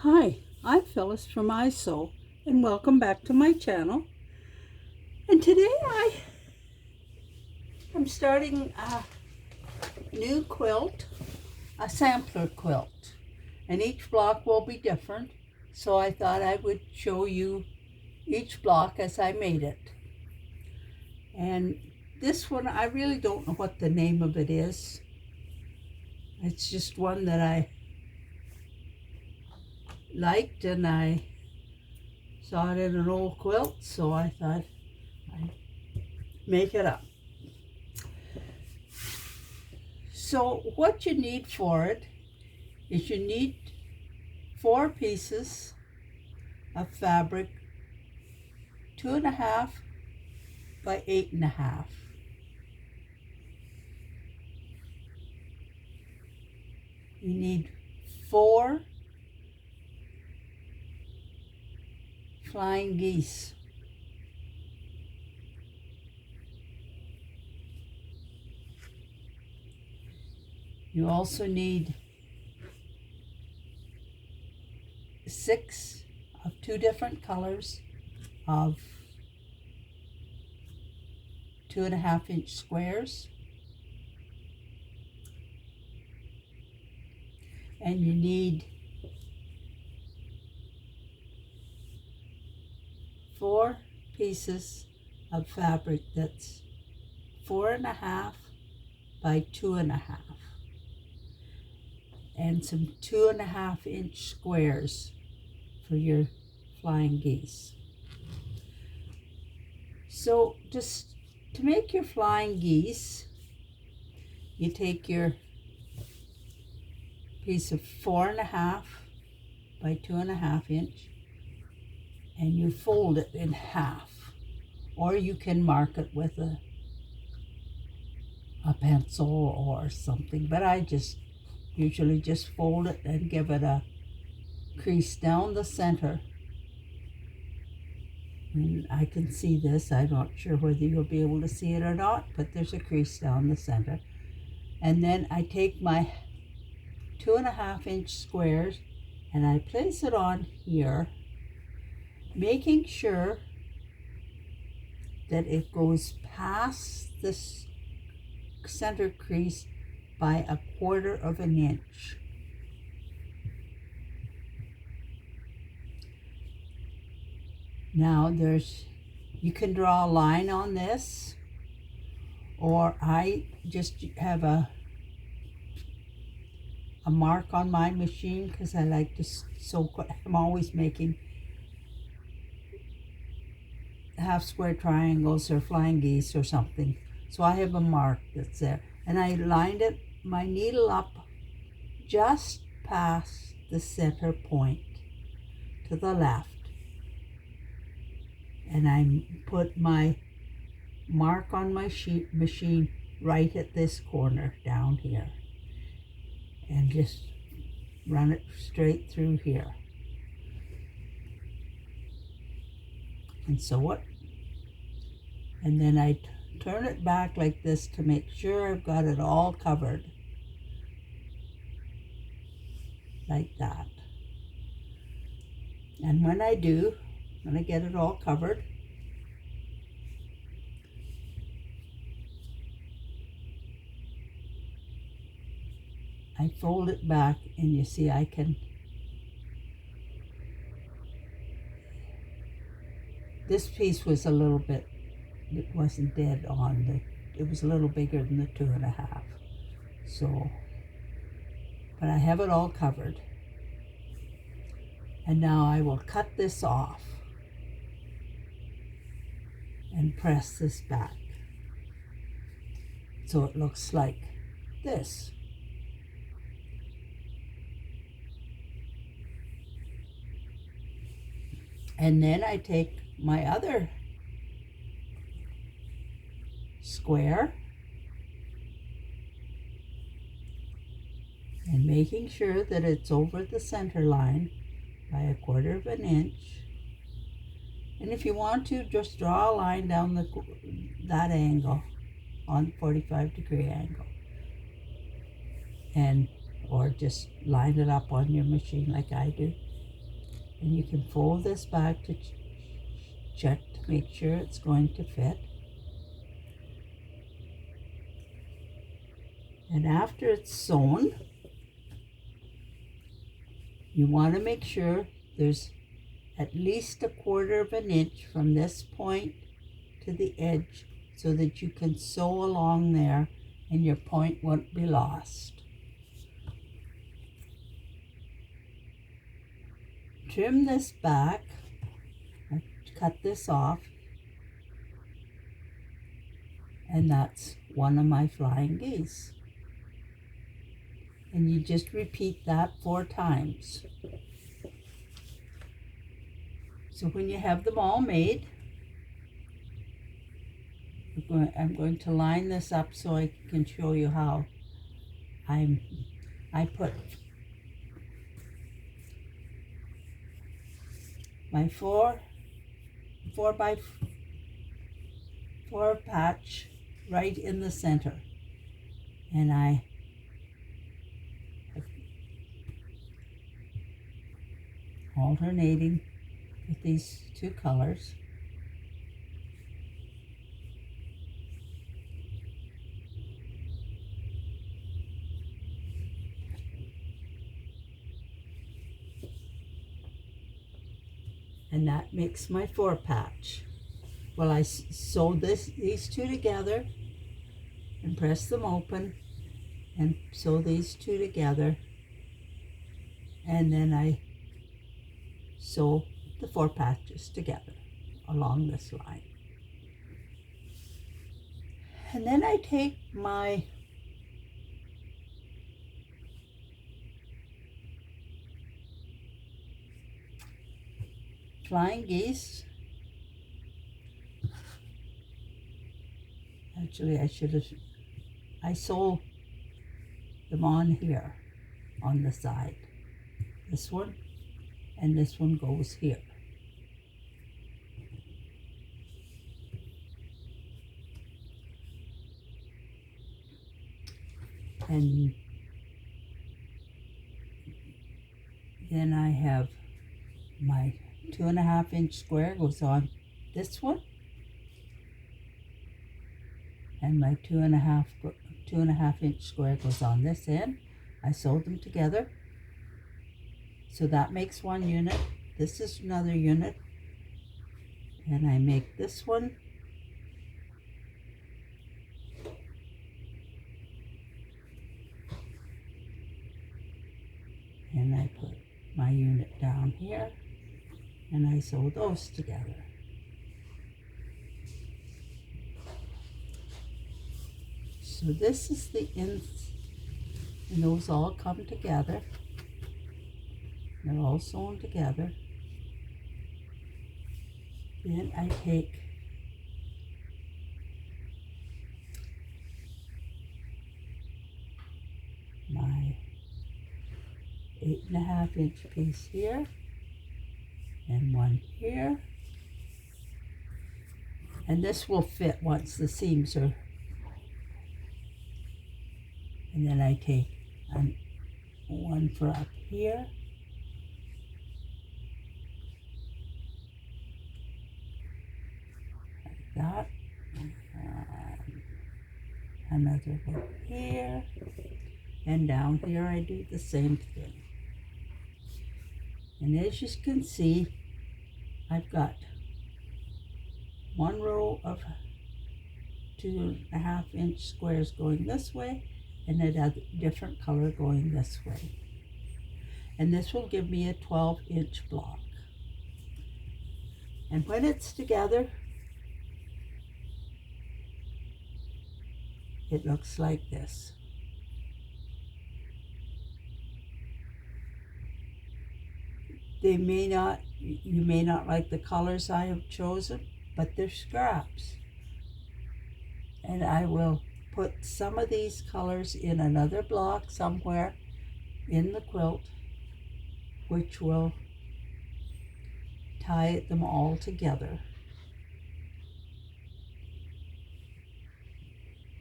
Hi, I'm Phyllis from iSew, and welcome back to my channel. And today I am starting a new quilt, a sampler quilt. And each block will be different, so I thought I would show you each block as I made it. And this one, I really don't know what the name of it is. It's just one that I liked, and I saw it in an old quilt, so I thought I'd make it up. So what you need for it is you need 4 pieces of fabric, 2.5 by 8.5. You need 4 flying geese. You also need 6 of 2 different colors of 2.5-inch squares. And you need 4 pieces of fabric that's 4.5 by 2.5, and some 2.5-inch squares for your flying geese. So just to make your flying geese, you take your piece of 4.5 by 2.5 inch and you fold it in half, or you can mark it with a pencil or something, but I just usually just fold it and give it a crease down the center. And I can see this. I'm not sure whether you'll be able to see it or not, but there's a crease down the center. And then I take my 2.5-inch squares and I place it on here, making sure that it goes past this center crease by 1/4 inch. Now you can draw a line on this, or I just have a mark on my machine because I like to sew. I'm always making half square triangles or flying geese or something. So I have a mark that's there. And I lined my needle up just past the center point to the left. And I put my mark on my machine right at this corner down here. And just run it straight through here. And sew it. And then I turn it back like this to make sure I've got it all covered. Like that. And when I get it all covered, I fold it back, and you see I can, this piece was a little bit, it wasn't dead on, it was a little bigger than the 2.5. So, but I have it all covered. And now I will cut this off and press this back so it looks like this. And then I take my other square and making sure that it's over the center line by 1/4 inch. And if you want to, just draw a line down that angle, on 45-degree angle, and or just line it up on your machine like I do. And you can fold this back to check to make sure it's going to fit. And after it's sewn, you want to make sure there's at least 1/4 of an inch from this point to the edge so that you can sew along there and your point won't be lost. Trim this back, cut this off, and that's one of my flying geese. And you just repeat that 4 times. So when you have them all made, I'm going to line this up so I can show you how I put my 4 by 4 patch right in the center, and I alternating with these 2 colors. And that makes my 4 patch. Well, I sew these 2 together and press them open and sew these 2 together, and then I sew the 4 patches together along this line. And then I take my flying geese. Actually, I sew them on here on the side. This one and this one goes here. And then I have my 2.5 inch square goes on this one, and my 2.5 inch square goes on this end. I sewed them together, so that makes 1 unit. This is another unit, and I make this one, and I put my unit down here, and I sew those together. So this is the ends, and those all come together. They're all sewn together. Then I take my 8.5 inch piece here and one here, and this will fit once the seams are, and then I take one for up here, like that, and another one here, and down here I do the same thing. And as you can see, I've got 1 row of 2.5 inch squares going this way, and a different color going this way. And this will give me a 12 inch block. And when it's together, it looks like this. You may not like the colors I have chosen, but they're scraps. And I will put some of these colors in another block somewhere in the quilt, which will tie them all together.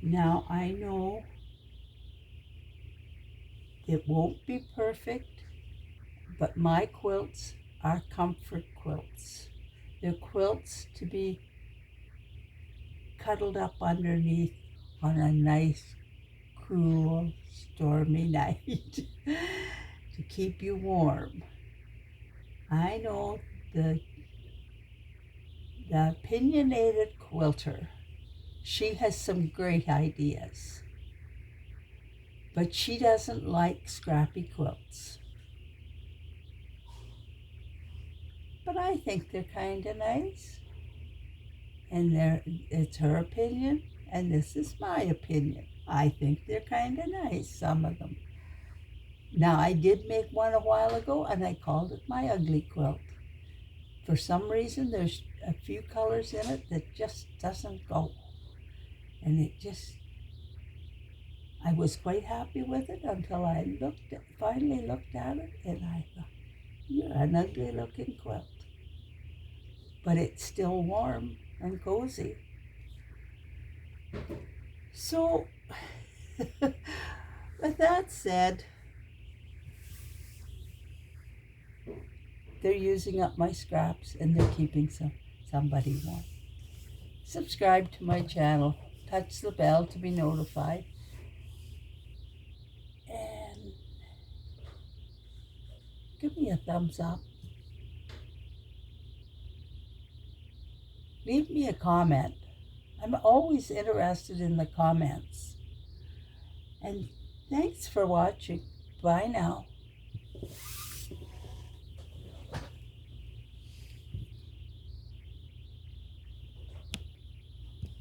Now I know it won't be perfect, but my quilts are comfort quilts. They're quilts to be cuddled up underneath on a nice, cool, stormy night to keep you warm. I know the opinionated quilter, she has some great ideas, but she doesn't like scrappy quilts. But I think they're kind of nice, and it's her opinion, and this is my opinion. I think they're kind of nice, some of them. Now, I did make one a while ago, and I called it my ugly quilt. For some reason, there's a few colors in it that just doesn't go. And I was quite happy with it until I finally looked at it, and I thought, you're an ugly looking quilt. But it's still warm and cozy. So, with that said, they're using up my scraps and they're keeping somebody warm. Subscribe to my channel. Touch the bell to be notified. And give me a thumbs up. Leave me a comment. I'm always interested in the comments. And thanks for watching. Bye now.